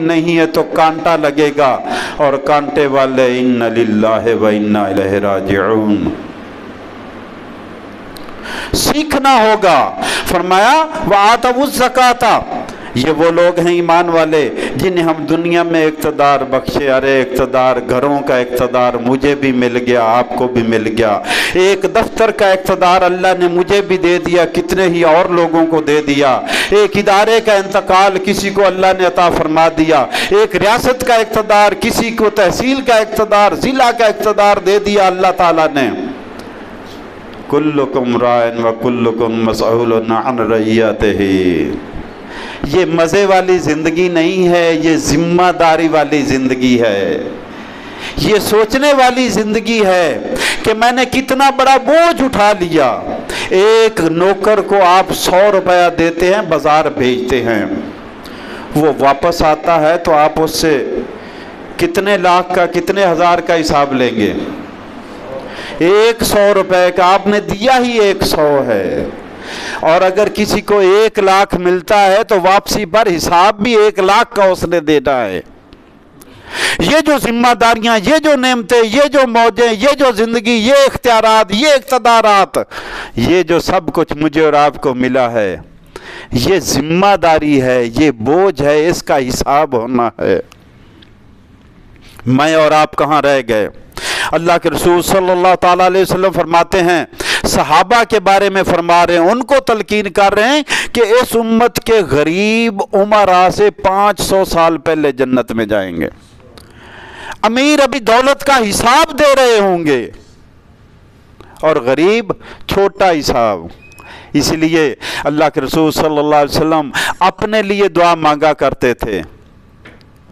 नहीं है तो कांटा लगेगा, और कांटे वाले इन्ना लिल्लाहि व इन्ना इलैहि राजिऊन। सीखना होगा। फरमाया व आतवु ज़काता, ये वो लोग हैं ईमान वाले जिन्हें हम दुनिया में इक़्तिदार बख्शे। अरे इक़्तिदार, घरों का इक़्तिदार मुझे भी मिल गया, आपको भी मिल गया। एक दफ्तर का इक़्तिदार अल्लाह ने मुझे भी दे दिया, कितने ही और लोगों को दे दिया। एक इदारे का इंतकाल किसी को अल्लाह ने अता फरमा दिया। एक रियासत का इक़्तिदार किसी को, तहसील का इक़्तिदार, ज़िला का इक़्तिदार दे दिया अल्लाह ताला ने। कुल्लुकुम राइन व कुल्लुकुम मसऊलुन अन रइयतिही। ये मज़े वाली ज़िंदगी नहीं है, ये ज़िम्मेदारी वाली ज़िंदगी है। ये सोचने वाली ज़िंदगी है कि मैंने कितना बड़ा बोझ उठा लिया। एक नौकर को आप 100 रुपया देते हैं, बाज़ार भेजते हैं, वो वापस आता है तो आप उससे कितने लाख का, कितने हज़ार का हिसाब लेंगे? 100 रुपये का। आपने दिया ही 100 है। और अगर किसी को 1 लाख मिलता है तो वापसी पर हिसाब भी 1 लाख का उसने देना है। ये जो जिम्मेदारियां, ये जो नेमतें, ये जो मौजें, ये जो जिंदगी, ये इख्तियारात, ये इक़्तिदारात, ये जो सब कुछ मुझे और आपको मिला है, ये जिम्मेदारी है, ये बोझ है, इसका हिसाब होना है। मैं और आप कहाँ रह गए? अल्लाह के रसूल सल्लल्लाहु ताला अलैहि वसल्लम फरमाते हैं, सहाबा के बारे में फरमा रहे हैं, उनको तलकीन कर रहे हैं कि इस उम्मत के गरीब उमरा से 500 साल पहले जन्नत में जाएंगे। अमीर अभी दौलत का हिसाब दे रहे होंगे और गरीब छोटा हिसाब। इसलिए अल्लाह के रसूल सल्लल्लाहु अलैहि वसल्लम अपने लिए दुआ मांगा करते थे,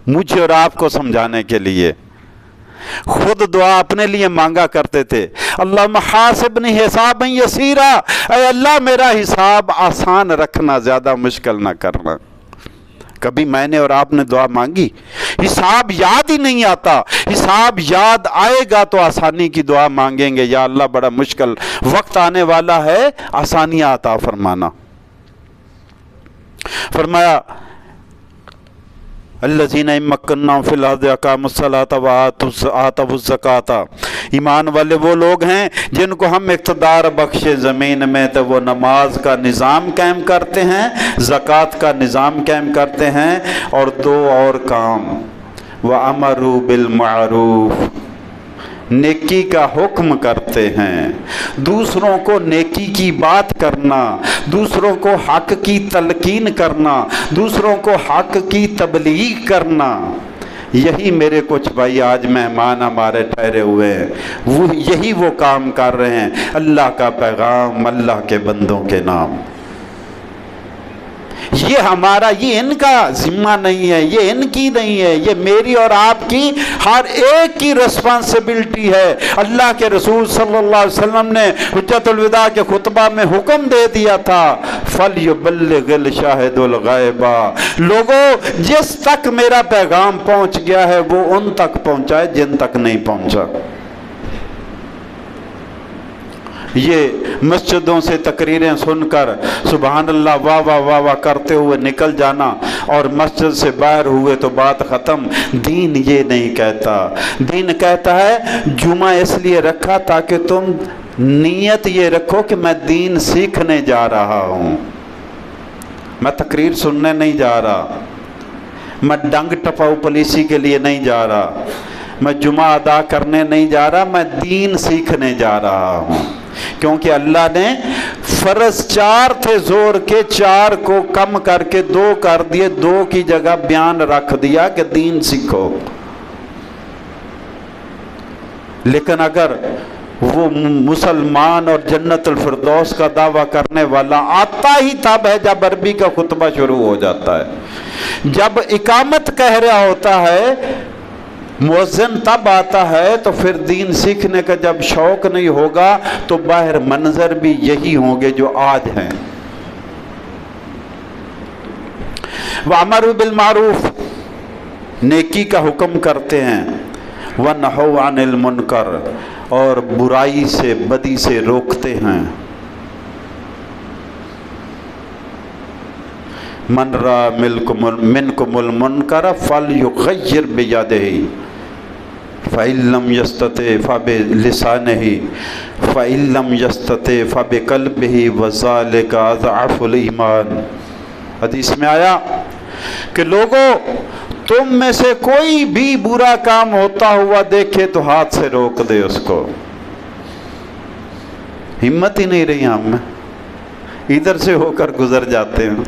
मुझे और आपको समझाने के लिए। खुद दुआ अपने लिए मांगा करते थे, अल्लाहुम्मा हासिबनी हिसाबन यसीरा, ऐ अल्लाह मेरा हिसाब आसान रखना, ज़्यादा मुश्किल ना करना। कभी मैंने और आपने दुआ मांगी? हिसाब याद ही नहीं आता। हिसाब याद आएगा तो आसानी की दुआ मांगेंगे, या अल्लाह बड़ा मुश्किल वक्त आने वाला है, आसानियाँ अता फरमाना। फरमाया अल्लज़ीना इम्मक्कन्नाहुम फिल अर्ज़ि अक़ामुस्सलाता व आतवुज़्ज़काता, ईमान वाले वो लोग हैं जिनको हम इक़्तिदार बख्शे ज़मीन में तो वो नमाज का निज़ाम कायम करते हैं, ज़कात का निज़ाम कायम करते हैं, और 2 और काम, व अमरू बिल मारूफ़, नेकी का हुक्म करते हैं। दूसरों को नेकी की बात करना, दूसरों को हक की तलकीन करना, दूसरों को हक की तबलीग करना, यही मेरे कुछ भाई आज मेहमान हमारे ठहरे हुए हैं, वो यही वो काम कर रहे हैं। अल्लाह का पैगाम, अल्लाह के बंदों के नाम। ये हमारा, ये इनका जिम्मा नहीं है, ये इनकी नहीं है, ये मेरी और आपकी हर एक की रिस्पांसिबिलिटी है। अल्लाह के रसूल सल्लल्लाहु अलैहि वसल्लम ने हुज्जतुल विदा के खुतबा में हुक्म दे दिया था, फलयुबल्लिगिल शाहिदुल गैबा, लोगों जिस तक मेरा पैगाम पहुंच गया है वो उन तक पहुंचाए जिन तक नहीं पहुंचा। ये मस्जिदों से तकरीरें सुनकर सुबहान अल्लाह वाह वाह वाह वाह करते हुए निकल जाना और मस्जिद से बाहर हुए तो बात ख़त्म। दीन ये नहीं कहता। दीन कहता है जुमा इसलिए रखा ताकि तुम नीयत ये रखो कि मैं दीन सीखने जा रहा हूँ, मैं तकरीर सुनने नहीं जा रहा, मैं डंग टपाऊ पुलिसी के लिए नहीं जा रहा, मैं जुमा अदा करने नहीं जा रहा, मैं दीन सीखने जा रहा हूँ। क्योंकि अल्लाह ने फर्ज 4 थे जोर के, 4 को कम करके 2 कर दिए, 2 की जगह बयान रख दिया कि दीन सीखो। लेकिन अगर वो मुसलमान और जन्नतुल फिरदौस का दावा करने वाला आता ही तब है जब अरबी का खुतबा शुरू हो जाता है, जब इकामत कह रहा होता है, मुअज्जिन तब आता है, तो फिर दीन सीखने का जब शौक नहीं होगा तो बाहर मंजर भी यही होंगे जो आज हैं। वअमरू बिल मारूफ, नेकी का हुक्म करते हैं, व नहौ अनिल मुनकर, और बुराई से, बदी से रोकते हैं। من را منکم المنکر فلیغیر بیدہ فإن لم يستطع فبلسانہ فإن لم يستطع فبقلبہ وذلک اضعف الایمان۔ حدیث میں آیا کہ لوگوں تم میں سے کوئی بھی برا کام ہوتا ہوا دیکھے تو ہاتھ سے روک دے اس کو۔ ہمت ہی نہیں رہی ہم میں، ادھر سے ہو کر گزر جاتے ہیں،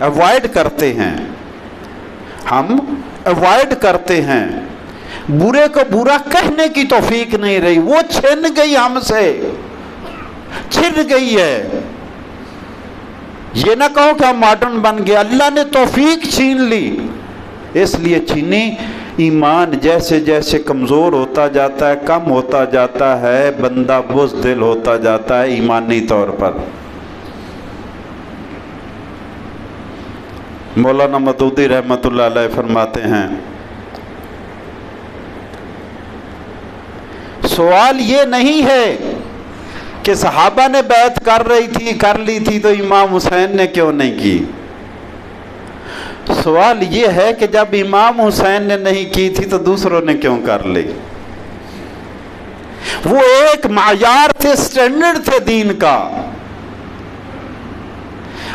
اوائڈ کرتے ہیں، ہم اوائڈ کرتے ہیں، برے کو برا کہنے کی توفیق نہیں رہی، وہ چھن گئی ہم سے، چھن گئی ہے۔ یہ نہ کہو کہ ہم ماڈرن بن گئے، اللہ نے توفیق چھین لی، اس لیے چھینی۔ ایمان جیسے جیسے کمزور ہوتا جاتا ہے، کم ہوتا جاتا ہے، بندہ بزدل ہوتا جاتا ہے ایمانی طور پر۔ مولانا مودودی رحمۃ اللہ علیہ فرماتے ہیں سوال یہ نہیں ہے کہ صحابہ نے بیعت کر لی تھی تو امام حسین نے کیوں نہیں کی، سوال یہ ہے کہ جب امام حسین نے نہیں کی تھی تو دوسروں نے کیوں کر لی۔ وہ ایک معیار تھے، سٹینڈرڈ تھے دین کا،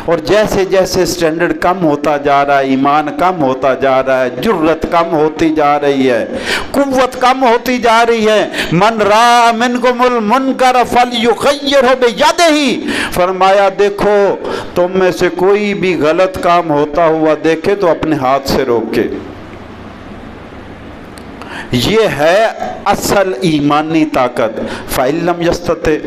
اور جیسے جیسے سٹینڈرڈ کم ہوتا جا رہا ہے، ایمان کم ہوتا جا رہا ہے، جرت کم ہوتی جا رہی ہے، قوت کم ہوتی جا رہی ہے۔ من را منکم المنکر فلیغیرہ بیدہ، فرمایا دیکھو تم میں سے کوئی بھی غلط کام ہوتا ہوا دیکھے تو اپنے ہاتھ سے روکے۔ یہ ہے اصل ایمانی طاقت۔ فَإِن لَمْ يَسْتَطِعْ،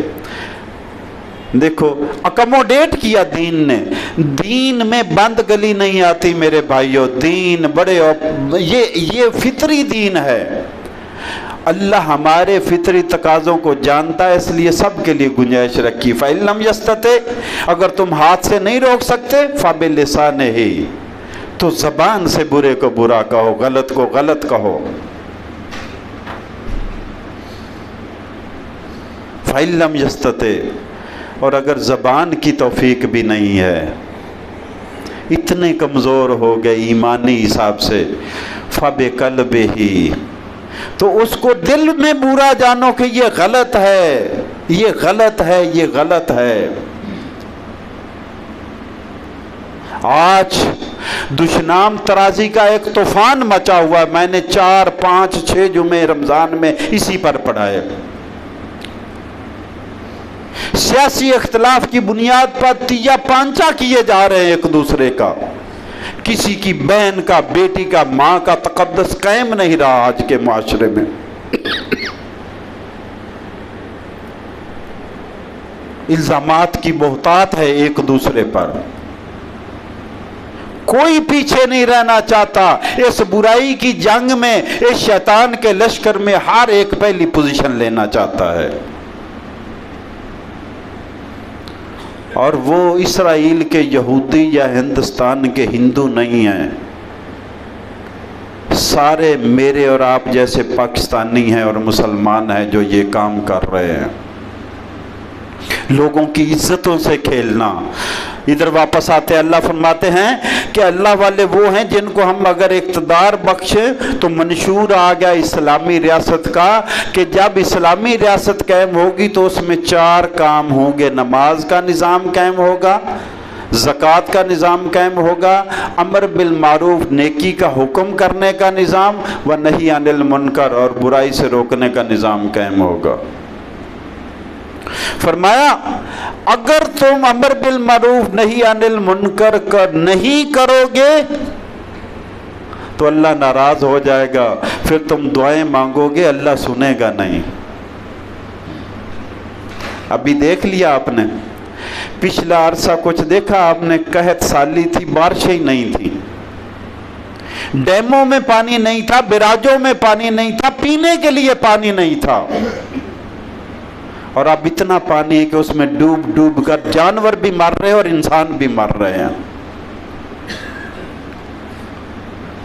دیکھو اکموڈیٹ کیا دین نے، دین میں بند گلی نہیں آتی میرے بھائیوں، دین بڑے یہ فطری دین ہے۔ اللہ ہمارے فطری تقاضوں کو جانتا ہے، اس لیے سب کے لیے گنجائش رکھی۔ فَإِن لَمْ يَسْتَطِعْ، اگر تم ہاتھ سے نہیں روک سکتے فَبِلِسَانِهِ، تو زبان سے برے کو برا کہو، غلط کو غلط کہو۔ فَإِن لَمْ يَسْتَطِعْ، اور اگر زبان کی توفیق بھی نہیں ہے، اتنے کمزور ہو گئے ایمانی حساب سے، فَبِقَلْبِهِ، تو اس کو دل میں برا جانو کہ یہ غلط ہے، یہ غلط ہے، یہ غلط ہے۔ آج دشنام ترازی کا ایک طوفان مچا ہوا ہے، میں نے 4 5 6 جمعے رمضان میں اسی پر پڑھائے۔ سیاسی اختلاف کی بنیاد پر تیا پانچا کیے جا رہے ہیں ایک دوسرے کا، کسی کی بہن کا، بیٹی کا، ماں کا تقدس قائم نہیں رہا آج کے معاشرے میں۔ الزامات کی بہتات ہے ایک دوسرے پر، کوئی پیچھے نہیں رہنا چاہتا اس برائی کی جنگ میں، اس شیطان کے لشکر میں ہر ایک پہلی پوزیشن لینا چاہتا ہے۔ اور وہ اسرائیل کے یہودی یا ہندوستان کے ہندو نہیں ہیں، سارے میرے اور آپ جیسے پاکستانی ہیں اور مسلمان ہیں جو یہ کام کر رہے ہیں، لوگوں کی عزتوں سے کھیلنا۔ ادھر واپس آتے اللہ فرماتے ہیں کہ اللہ والے وہ ہیں جن کو ہم اگر اقتدار بخشیں تو منشور آ گیا اسلامی ریاست کا کہ جب اسلامی ریاست قائم ہوگی تو اس میں 4 کام ہوں گے، نماز کا نظام قائم ہوگا، زکوٰۃ کا نظام قائم ہوگا، امر بالمعروف نیکی کا حکم کرنے کا نظام، و نہی عن المنکر اور برائی سے روکنے کا نظام قائم ہوگا۔ فرمایا اگر تم امر بالمعروف نہی عن المنکر نہیں کرو گے تو اللہ ناراض ہو جائے گا، پھر تم دعائیں مانگو گے اللہ سنے گا نہیں۔ ابھی دیکھ لیا آپ نے، پچھلا عرصہ کچھ دیکھا آپ نے، قحط سالی تھی، بارشیں نہیں تھی، ڈیموں میں پانی نہیں تھا، براجوں میں پانی نہیں تھا، پینے کے لیے پانی نہیں تھا، اور اب اتنا پانی ہے کہ اس میں ڈوب ڈوب کر جانور بھی مر رہے ہیں اور انسان بھی مر رہے ہیں۔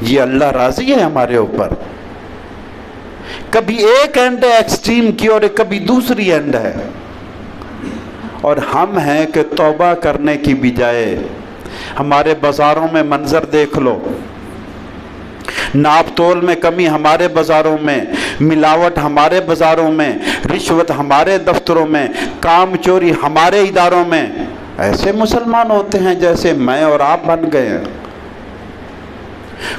یہ اللہ راضی ہے ہمارے اوپر؟ کبھی ایک اینڈ ایکسٹریم کی اور کبھی دوسری اینڈ ہے، اور ہم ہیں کہ توبہ کرنے کی بجائے ہمارے بازاروں میں منظر دیکھ لو، ناپ تول میں کمی ہمارے بازاروں میں، ملاوٹ ہمارے بازاروں میں، رشوت ہمارے دفتروں میں، کام چوری ہمارے اداروں میں۔ ایسے مسلمان ہوتے ہیں جیسے میں اور آپ بن گئے ہیں۔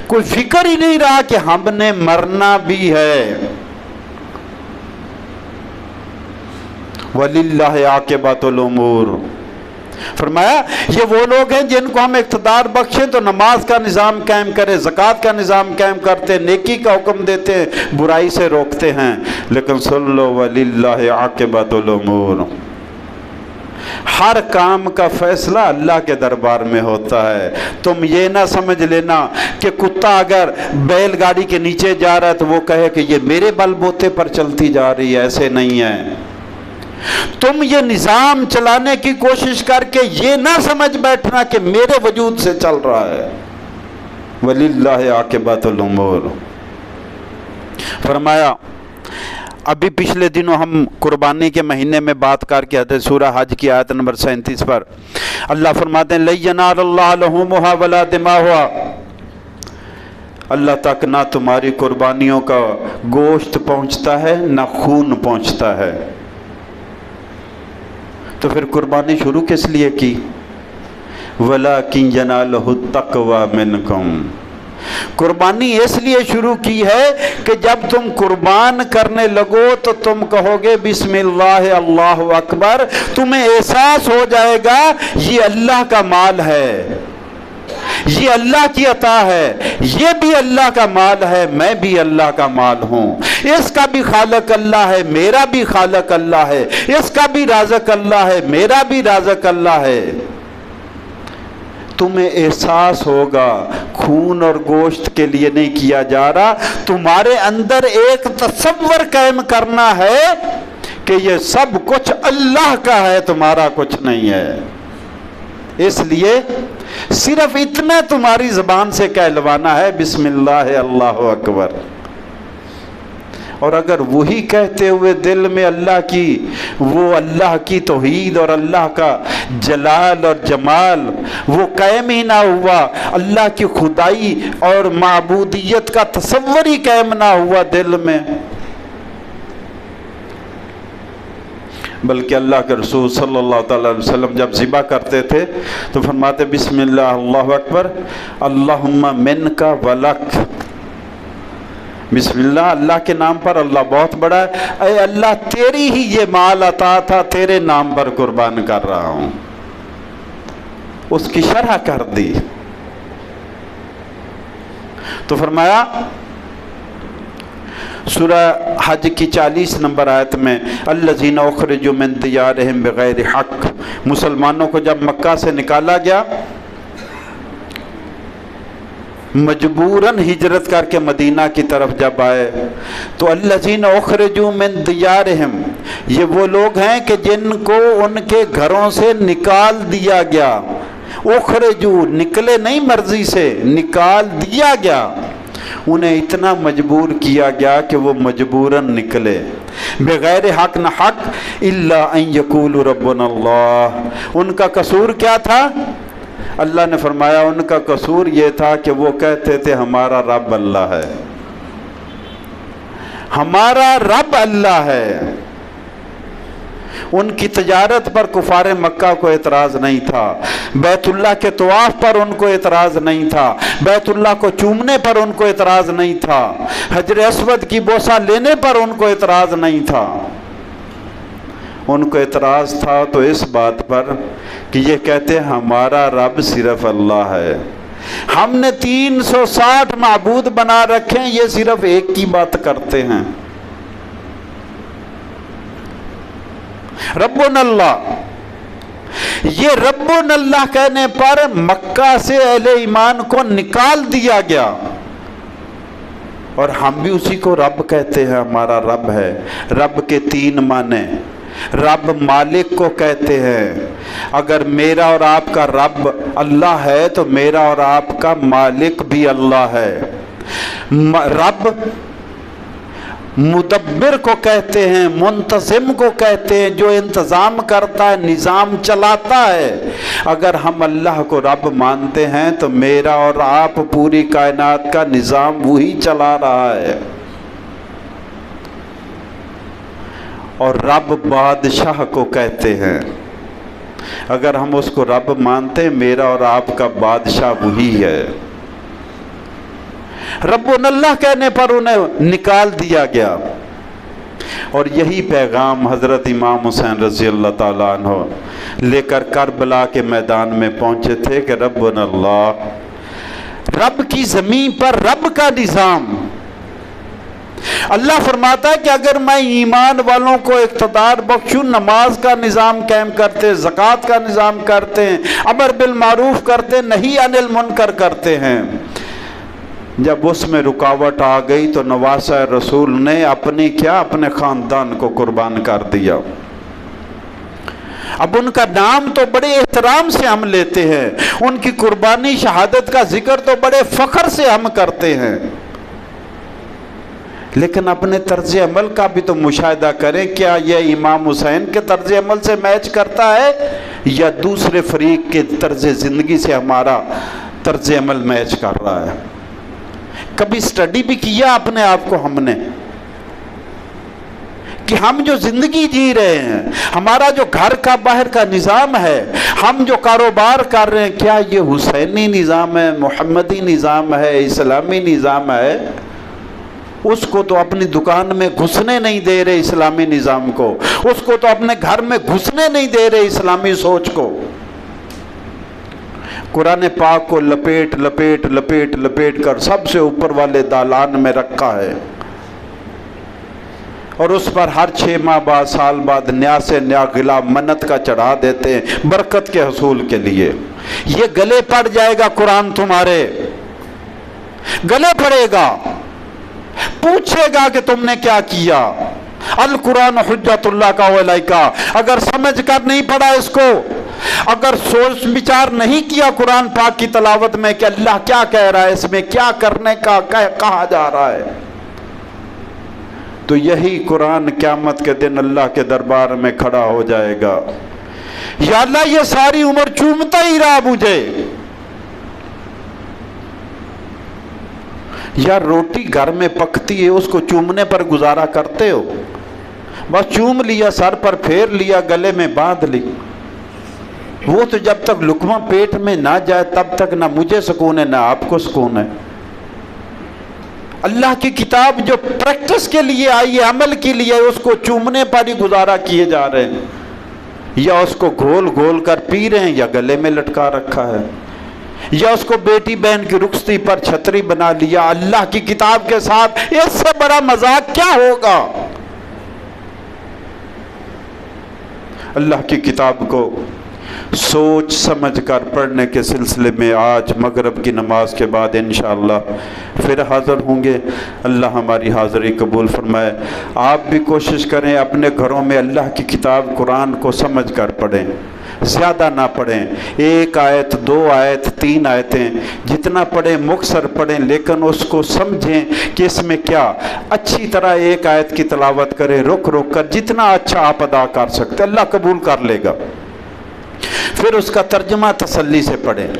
کوئی فکر ہی نہیں رہا کہ ہم نے مرنا بھی ہے۔ وَلِلَّهِ عَاقِبَةُ الْأُمُورِ، فرمایا یہ وہ لوگ ہیں جن کو ہم اقتدار بخشیں تو نماز کا نظام قائم کرے، زکوٰۃ کا نظام قائم کرتے، نیکی کا حکم دیتے ہیں، برائی سے روکتے ہیں۔ لیکن سن لو، وَلِلَّهِ عَاقِبَةُ الْأُمُورِ، ہر کام کا فیصلہ اللہ کے دربار میں ہوتا ہے۔ تم یہ نہ سمجھ لینا کہ کتا اگر بیل گاڑی کے نیچے جا رہا ہے تو وہ کہے کہ یہ میرے بل بوتے پر چلتی جا رہی ہے، ایسے نہیں ہے۔ تم یہ نظام چلانے کی کوشش کر کے یہ نہ سمجھ بیٹھنا کہ میرے وجود سے چل رہا ہے۔ وَلِلَّهِ عَاقِبَةُ الْأُمُورِ، فرمایا ابھی پچھلے دنوں ہم قربانی کے مہینے میں بات کر کے حضرت سورہ حج کی آیت نمبر 37 پر اللہ فرماتے ہیں لَن يَنَالَ اللَّهَ لُحُومُهَا وَلَا دِمَاؤُهَا، اللہ تک نہ تمہاری قربانیوں کا گوشت پہنچتا ہے نہ خون پہنچتا ہے۔ تو پھر قربانی شروع کس لیے کی؟ وَلَكِنْ يَنَالُهُ التَّقْوَى مِنْكُمْ، قربانی اس لیے شروع کی ہے کہ جب تم قربان کرنے لگو تو تم کہو گے بسم اللہ اللہ اکبر، تمہیں احساس ہو جائے گا یہ اللہ کا مال ہے، یہ اللہ کی عطا ہے، یہ بھی اللہ کا مال ہے، میں بھی اللہ کا مال ہوں، اس کا بھی خالق اللہ ہے، میرا بھی خالق اللہ ہے، اس کا بھی رازق اللہ ہے، میرا بھی رازق اللہ ہے۔ تمہیں احساس ہوگا خون اور گوشت کے لیے نہیں کیا جا رہا، تمہارے اندر ایک تصور قائم کرنا ہے کہ یہ سب کچھ اللہ کا ہے، تمہارا کچھ نہیں ہے۔ اس لیے صرف اتنا تمہاری زبان سے کہلوانا ہے بسم اللہ اللہ اکبر، اور اگر وہی کہتے ہوئے دل میں اللہ کی توحید اور اللہ کا جلال اور جمال وہ قائم ہی نہ ہوا، اللہ کی خدائی اور معبودیت کا تصور ہی قائم نہ ہوا دل میں، بلکہ اللہ کے رسول صلی اللہ تعالیٰ علیہ وسلم جب ذبح کرتے تھے تو فرماتے بسم اللہ اللہ اکبر اللہم منک ولک، بسم اللہ اللہ کے نام پر، اللہ بہت بڑا ہے، اے اللہ تیری ہی یہ مال عطا تھا، تیرے نام پر قربان کر رہا ہوں۔ اس کی شرح کر دی تو فرمایا سورہ حج کی 40 نمبر آیت میں الذین اخرجوا من دیارہم بغیر حق، مسلمانوں کو جب مکہ سے نکالا گیا مجبوراً ہجرت کر کے مدینہ کی طرف جب آئے تو الذین اخرجوا من دیارہم، یہ وہ لوگ ہیں کہ جن کو ان کے گھروں سے نکال دیا گیا، اخرجوا نکلے نہیں مرضی سے، نکال دیا گیا، انہیں اتنا مجبور کیا گیا کہ وہ مجبوراً نکلے، بغیر حق نہ حق الا ان یقولوا ربنا اللہ، ان کا قصور کیا تھا؟ اللہ نے فرمایا ان کا قصور یہ تھا کہ وہ کہتے تھے ہمارا رب اللہ ہے، ہمارا رب اللہ ہے۔ ان کی تجارت پر کفار مکہ کو اعتراض نہیں تھا، بیت اللہ کے طواف پر ان کو اعتراض نہیں تھا، بیت اللہ کو چومنے پر ان کو اعتراض نہیں تھا، حجر اسود کی بوسہ لینے پر ان کو اعتراض نہیں تھا، ان کو اعتراض تھا تو اس بات پر کہ یہ کہتے ہیں ہمارا رب صرف اللہ ہے، ہم نے 360 معبود بنا رکھے ہیں، یہ صرف ایک کی بات کرتے ہیں، ربنا اللہ۔ یہ ربنا اللہ کہنے پر مکہ سے اہل ایمان کو نکال دیا گیا، اور ہم بھی اسی کو رب کہتے ہیں، ہمارا رب ہے۔ رب کے 3 معنی، رب مالک کو کہتے ہیں، اگر میرا اور آپ کا رب اللہ ہے تو میرا اور آپ کا مالک بھی اللہ ہے۔ رب मुदब्बिर को कहते हैं, मुंतज़िम को कहते हैं, जो इंतज़ाम करता है, निज़ाम चलाता है। अगर हम अल्लाह को रब मानते हैं तो मेरा और आप पूरी कायनात का निज़ाम वही चला रहा है। और रब बादशाह को कहते हैं, अगर हम उसको रब मानते हैं, मेरा और आपका बादशाह वही है। रब्बुन अल्लाह कहने पर उन्हें निकाल दिया गया। और यही पैगाम हज़रत इमाम हुसैन रज़ी अल्लाह ताला अन्हु लेकर करबला के मैदान में पहुंचे थे कि रब्बुन अल्लाह, रब की ज़मीन पर रब का निज़ाम। अल्लाह फरमाता है कि अगर मैं ईमान वालों को इक़्तिदार बख्शूं, नमाज का निज़ाम कायम करते, ज़कात का निज़ाम करते हैं, अमर बिल मारूफ करते, नही अनिल मुनकर करते हैं, जब उसमें रुकावट आ गई तो नवासा रसूल ने अपने ख़ानदान को कुर्बान कर दिया। अब उनका नाम तो बड़े एहतराम से हम लेते हैं, उनकी कुर्बानी शहादत का जिक्र तो बड़े फ़ख्र से हम करते हैं, लेकिन अपने तर्ज अमल का भी तो मुशाहिदा करें। क्या यह इमाम हुसैन के तर्ज अमल से मैच करता है या दूसरे फरीक के तर्ज ज़िंदगी से हमारा तर्ज अमल मैच कर रहा है? कभी स्टडी भी किया अपने आप को हमने कि हम जो जिंदगी जी रहे हैं, हमारा जो घर का बाहर का निज़ाम है, हम जो कारोबार कर रहे हैं, क्या ये हुसैनी निज़ाम है, मोहम्मदी निज़ाम है, इस्लामी निज़ाम है? उसको तो अपनी दुकान में घुसने नहीं दे रहे इस्लामी निज़ाम को, उसको तो अपने घर में घुसने नहीं दे रहे इस्लामी सोच को। कुरान पाक को लपेट लपेट लपेट लपेट कर सबसे ऊपर वाले दालान में रखा है, और उस पर हर 6 माह बाद, साल बाद नया से नया गिला मन्नत का चढ़ा देते हैं बरकत के हसूल के लिए। ये गले पड़ जाएगा, कुरान तुम्हारे गले पड़ेगा, पूछेगा कि तुमने क्या किया। अल कुरान हुज्जतुल्लाह का अलैका। अगर समझ कर नहीं पढ़ा इसको, अगर सोच विचार नहीं किया कुरान पाक की तलावत में कि अल्लाह क्या कह रहा है, इसमें क्या करने का कहा जा रहा है, तो यही कुरान क़यामत के दिन अल्लाह के दरबार में खड़ा हो जाएगा। या अल्लाह, ये सारी उम्र चूमता ही रहा मुझे। यार, रोटी घर में पकती है, उसको चूमने पर गुजारा करते हो? बस चूम लिया, सर पर फेर लिया, गले में बांध ली। वो तो जब तक लुकमा पेट में ना जाए तब तक ना मुझे सुकून है ना आपको सुकून है। अल्लाह की किताब जो प्रैक्टिस के लिए आई है, अमल के लिए, उसको चूमने पर ही गुजारा किए जा रहे हैं, या उसको घोल घोल कर पी रहे हैं, या गले में लटका रखा है, या उसको बेटी बहन की रुखसती पर छतरी बना लिया। अल्लाह की किताब के साथ इससे बड़ा मजाक क्या होगा? अल्लाह की किताब को सोच समझ कर पढ़ने के सिलसिले में आज मगरिब की नमाज के बाद इंशाअल्लाह फिर हाज़िर होंगे। अल्लाह हमारी हाज़िरी कबूल फरमाए। आप भी कोशिश करें अपने घरों में अल्लाह की किताब कुरान को समझ कर पढ़ें, ज़्यादा ना पढ़ें, 1 आयत 2 आयत 3 आयतें जितना पढ़ें मुख्तसर पढ़ें, लेकिन उसको समझें कि इसमें क्या। अच्छी तरह 1 आयत की तलावत करें, रुक रुक कर, जितना अच्छा आप अदा कर सकते अल्लाह कबूल कर लेगा। फिर उसका तर्जुमा तसल्ली से पढ़ें,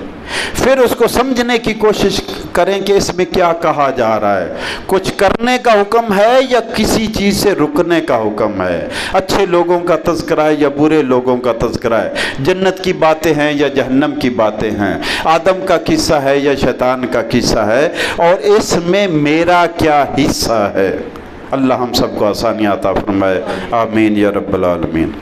फिर उसको समझने की कोशिश करें कि इसमें क्या कहा जा रहा है। कुछ करने का हुक्म है या किसी चीज़ से रुकने का हुक्म है? अच्छे लोगों का तज़किरा है या बुरे लोगों का तज़किरा है? जन्नत की बातें हैं या जहन्नम की बातें हैं? आदम का किस्सा है या शैतान का किस्सा है? और इसमें मेरा क्या हिस्सा है? अल्लाह हम सबको आसानियाँ अता फरमाए। आमीन या रब्बल आलमीन।